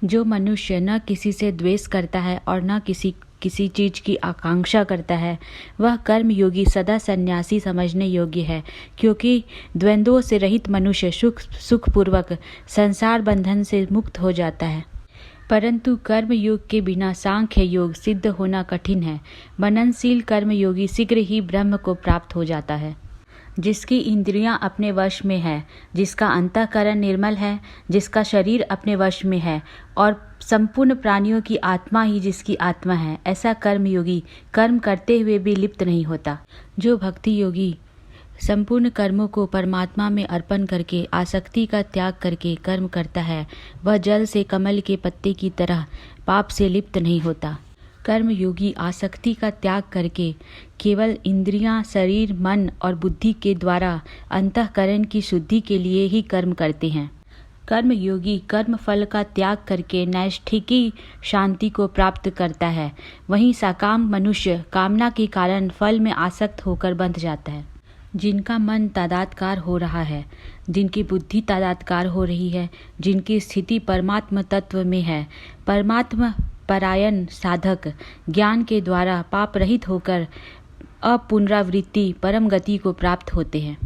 जो मनुष्य न किसी से द्वेष करता है और न किसी चीज की आकांक्षा करता है, वह कर्म योगी सदा सन्यासी समझने योग्य है, क्योंकि द्वंद्वों से रहित मनुष्य सुखपूर्वक संसार बंधन से मुक्त हो जाता है। परंतु कर्म योग के बिना सांख्य योग सिद्ध होना कठिन है। मननशील कर्म योगी शीघ्र ही ब्रह्म को प्राप्त हो जाता है। जिसकी इंद्रियां अपने वश में है, जिसका अंतःकरण निर्मल है, जिसका शरीर अपने वश में है और संपूर्ण प्राणियों की आत्मा ही जिसकी आत्मा है, ऐसा कर्म योगी कर्म करते हुए भी लिप्त नहीं होता। जो भक्ति योगी संपूर्ण कर्मों को परमात्मा में अर्पण करके आसक्ति का त्याग करके कर्म करता है, वह जल से कमल के पत्ते की तरह पाप से लिप्त नहीं होता। कर्म योगी आसक्ति का त्याग करके केवल इंद्रियां, शरीर, मन और बुद्धि के द्वारा अंतःकरण की शुद्धि के लिए ही कर्म करते हैं। कर्म योगी कर्म फल का त्याग करके नैष्ठिकी शांति को प्राप्त करता है। वहीं सकाम मनुष्य कामना के कारण फल में आसक्त होकर बंध जाता है। जिनका मन तादात्कार हो रहा है, जिनकी बुद्धि तादात्कार हो रही है, जिनकी स्थिति परमात्म तत्व में है, परमात्मा परायण साधक ज्ञान के द्वारा पाप रहित होकर अपुनरावृत्ति परम गति को प्राप्त होते हैं।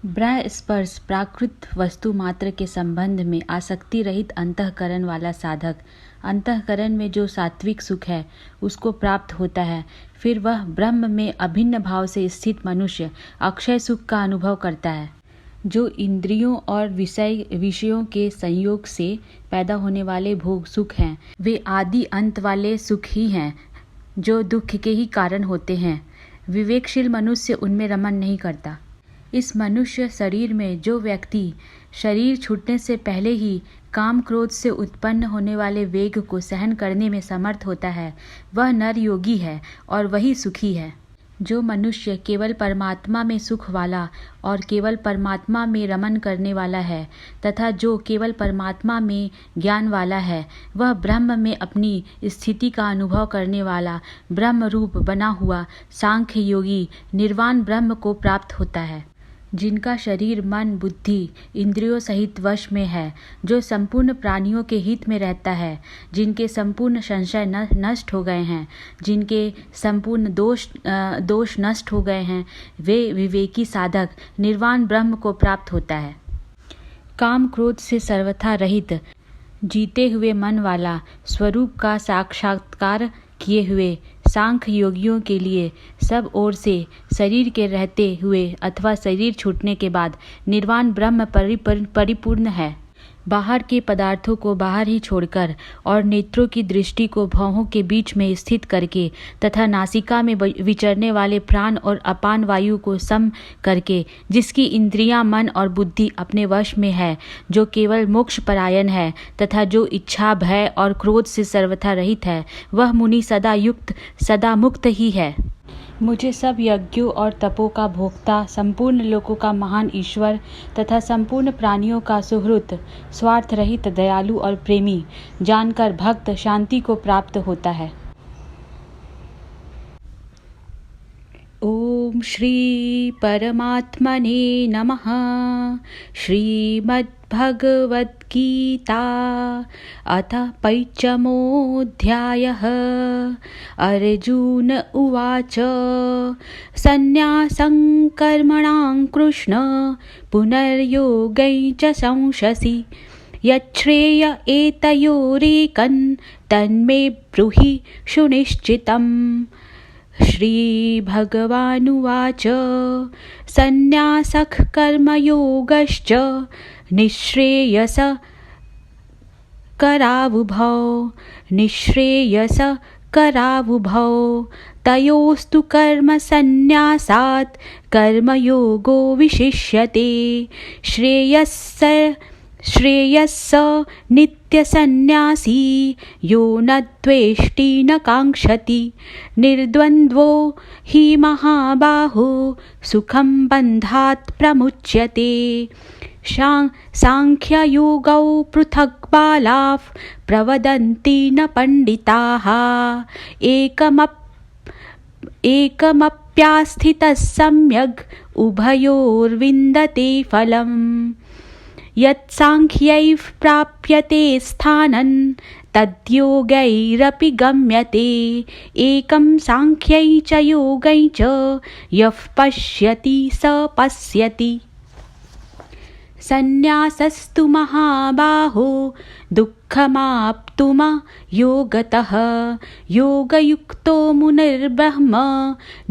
ब्रह्म स्पर्श प्राकृत वस्तु मात्र के संबंध में आसक्ति रहित अंतःकरण वाला साधक अंतःकरण में जो सात्विक सुख है उसको प्राप्त होता है। फिर वह ब्रह्म में अभिन्न भाव से स्थित मनुष्य अक्षय सुख का अनुभव करता है। जो इंद्रियों और विषयों के संयोग से पैदा होने वाले भोग सुख हैं, वे आदि अंत वाले सुख ही हैं जो दुख के ही कारण होते हैं। विवेकशील मनुष्य उनमें रमन नहीं करता। इस मनुष्य शरीर में जो व्यक्ति शरीर छूटने से पहले ही काम क्रोध से उत्पन्न होने वाले वेग को सहन करने में समर्थ होता है, वह नर योगी है और वही सुखी है। जो मनुष्य केवल परमात्मा में सुख वाला और केवल परमात्मा में रमन करने वाला है तथा जो केवल परमात्मा में ज्ञान वाला है, वह ब्रह्म में अपनी स्थिति का अनुभव करने वाला ब्रह्म रूप बना हुआ सांख्य योगी निर्वाण ब्रह्म को प्राप्त होता है। जिनका शरीर, मन, बुद्धि, इंद्रियों सहित वश में है, जो संपूर्ण प्राणियों के हित में रहता है, जिनके संपूर्ण संशय नष्ट हो गए हैं, जिनके संपूर्ण दोष नष्ट हो गए हैं, वे विवेकी साधक निर्वाण ब्रह्म को प्राप्त होता है। काम क्रोध से सर्वथा रहित जीते हुए मन वाला स्वरूप का साक्षात्कार किए हुए सांख्य योगियों के लिए सब ओर से शरीर के रहते हुए अथवा शरीर छूटने के बाद निर्वाण ब्रह्म परिपूर्ण है। बाहर के पदार्थों को बाहर ही छोड़कर और नेत्रों की दृष्टि को भौहों के बीच में स्थित करके तथा नासिका में विचरने वाले प्राण और अपान वायु को सम करके, जिसकी इंद्रियां, मन और बुद्धि अपने वश में है, जो केवल मोक्ष परायण है तथा जो इच्छा, भय और क्रोध से सर्वथा रहित है, वह मुनि सदा मुक्त ही है। मुझे सब यज्ञों और तपों का भोक्ता, संपूर्ण लोकों का महान ईश्वर तथा संपूर्ण प्राणियों का सुहृत, स्वार्थ रहित, दयालु और प्रेमी जानकर भक्त शांति को प्राप्त होता है। ओम श्री परमात्मने नमः। श्रीमद्भगवद्गीता अथ पंचमोऽध्यायः। अर्जुन उवाच सन्न्यासं कर्मणां कृष्ण पुनर्योगै च संशसि यच्छ्रेय एतयोरेकं तन्मे ब्रूहि सुनिश्चितम्। श्रीभगवानुवाच सन्न्यासः कर्मयोगश्च निःश्रेयसकरावुभौ तयोस्तु कर्मसन्न्यासात् कर्मयोगो विशिष्यते। श्रेयस्स नित्यसन्न्यासी यो न द्वेष्टि न काङ्क्षति निर्द्वन्द्वो हि महाबाहो सुखं बन्धात् प्रमुच्यते। सांख्ययोगौ पृथक् बालाः प्रवदन्ति न पण्डिताः एकमप्यास्थितः सम्यग् उभयोर्विन्दते फलम्। यत्साङ्ख्यैः प्राप्यते स्थानं तद्योगैरपि गम्यते। एकं साङ्ख्यै च योगै च यः पश्यति स पश्यति। संन्यासस्तु महाबाहो दुःखमाप्तुमयोगतः। योगयुक्तो मुनिर्ब्रह्म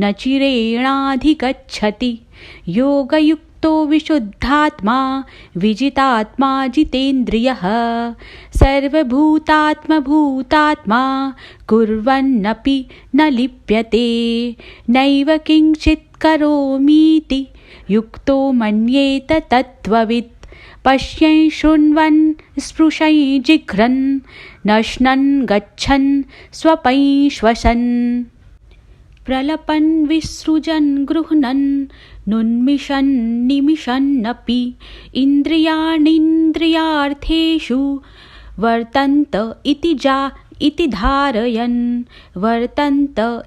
न चिरेणाधिगच्छति। योगयुक्तो विशुद्धात्मा विजितात्मा जितेन्द्रियः। सर्वभूतात्मभूतात्मा कुर्वन्नपि न लिप्यते। नैव किञ्चित् करोमीति युक्तो मन्येत तत्त्ववित्। पश्यन् शृण्वन् स्पृशन् जिघ्रन् नश्नन् गच्छन् स्वपन् श्वसन्। प्रलपन् विसृजन् गृह्णन् नुन्मिषन् निमिषन्नपि। इन्द्रियाणीन्द्रियार्थेषु वर्तन्त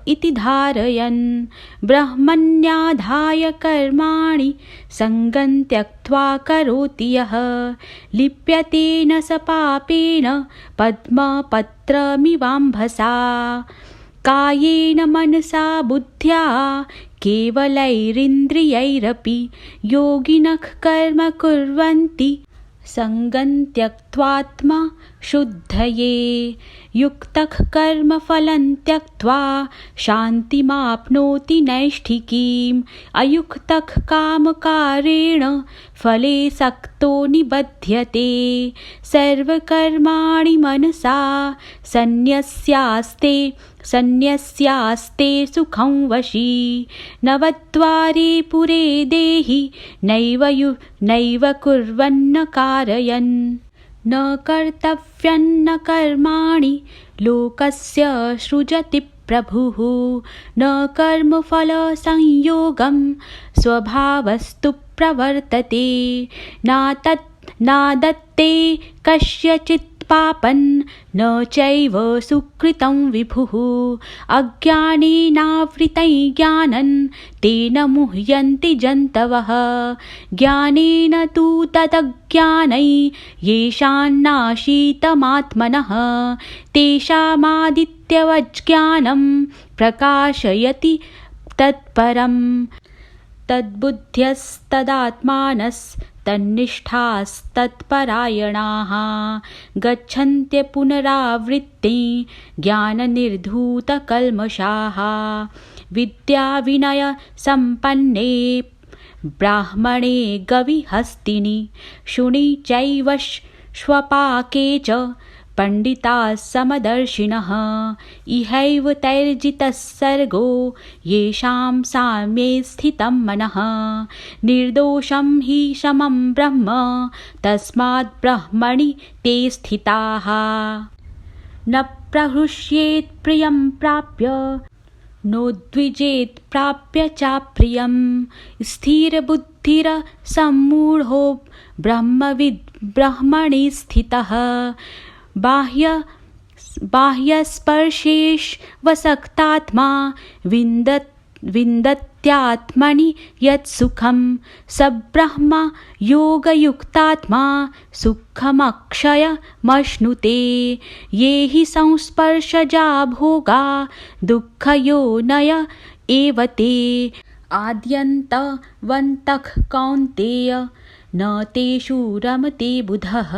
इति धारयन् ब्रह्मण्याधाय कर्माणि सङ्गं त्यक्त्वा करोति यः। लिप्यते न स पापेन पद्मपत्रमिवाम्भसा। कायेन मनसा बुद्ध्या केवलैरिन्द्रियैरपि योगिनः कर्म कुर्वन्ति सङ्गं त्यक्त्वात्मा शुद्धये। युक्तः कर्मफलं त्यक्त्वा शान्तिमाप्नोति नैष्ठिकीम्। अयुक्तः कामकारेण फले सक्तो निबध्यते। सर्वकर्माणि मनसा सन्न्यस्यास्ते सुखं वशी। नवद्वारे पुरे देहि नैव कुर्वन्न कारयन्। न कर्तव्यन्न कर्माणि लोकस्य सृजति प्रभुः। न कर्मफलसंयोगं स्वभावस्तु प्रवर्तते। नादत्ते कस्यचित् पापं न चैव सुकृतं विभुः। अज्ञानेनावृतं ज्ञानं तेन मुह्यन्ति जन्तवः। ज्ञानेन तु तदज्ञानै येषान्नाशीतमात्मनः तेषामादित्यवज्ज्ञानं प्रकाशयति तत्परम्। तद्बुद्ध्यस्तदात्मानस्तन्निष्ठास्तत्परायणाः गच्छन्त्य पुनरावृत्तिं ज्ञाननिर्धूतकल्मषाः। विद्याविनयसम्पन्ने ब्राह्मणे गविहस्तिनि शुनि चैव श्वपाके च पंडिताः समदर्शिनः। इहैव तैर्जितः सर्गो येषां साम्ये स्थितं मनः। निर्दोषं हि समं ब्रह्म तस्माद् ब्रह्मणि ते स्थिताः। न प्रहृष्येत् प्रियं प्राप्य नोद्विजेत् प्राप्य चाप्रियम्। स्थिरबुद्धिरसम्मूढो ब्रह्मणि स्थितः। बाह्यस्पर्शेष्वसक्तात्मा विन्दत्यात्मनि यत्सुखं स ब्रह्म योगयुक्तात्मा सुखमक्षयमश्नुते। ये हि संस्पर्शजा भोगा दुःखयोनय एव ते। आद्यन्तवन्तः कौन्तेय न तेषु रमते बुधः।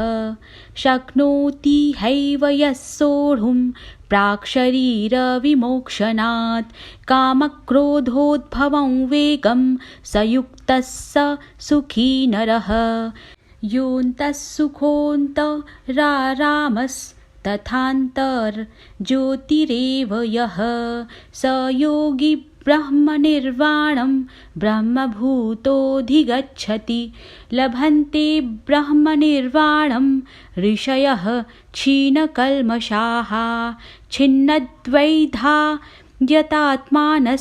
शक्नोति हैव यः सोढुं प्राक्शरीरविमोक्षणात्। कामक्रोधोद्भवं वेगं स युक्तः स सुखी नरः। योऽन्तः सुखोऽन्तरारामस्तथान्तर्ज्योतिरेव यः। स योगी ब्रह्मनिर्वाणं ब्रह्मभूतोऽधिगच्छति। लभन्ते ब्रह्मनिर्वाणं ऋषयः क्षीणकल्मषाः। छिन्नद्वैधा यतात्मानः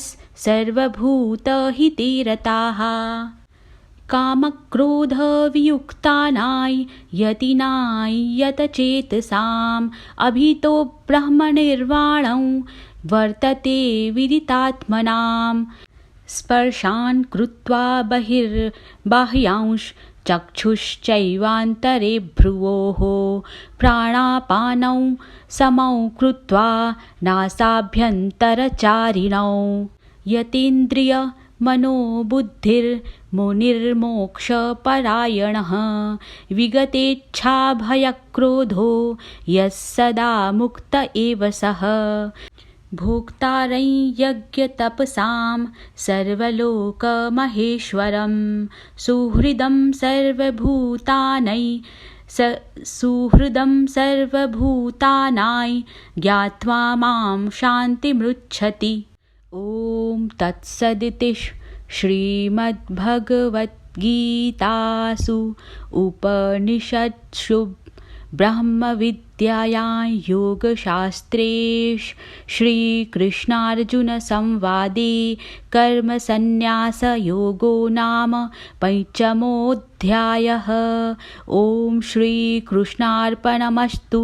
रताः। कामक्रोधवियुक्तानां यतिनां यतचेतसाम् अभितो ब्रह्मनिर्वाणं वर्तते विदितात्मनाम्। स्पर्शान् कृत्वा बाह्यांश चक्षुश्चैवान्तरे भ्रुवोः प्राणापानौ समौ कृत्वा नासाभ्यन्तरचारिणौ यतीन्द्रियमनोबुद्धिर्मुनिर्मोक्षपरायणः विगतेच्छाभयक्रोधो यः सदा मुक्त एव सः भोक्तारं यज्ञतपसां सर्वलोकमहेश्वरं सुहृदं सर्वभूतानां ज्ञात्वा मां शान्तिमृच्छति। ॐ तत्सदिति श्रीमद्भगवद्गीतासु उपनिषत्सु ब्रह्मविद्यायां योगशास्त्रे श्रीकृष्णार्जुनसंवादे कर्मसन्न्यासयोगो नाम पञ्चमोऽध्यायः। ॐ श्रीकृष्णार्पणमस्तु।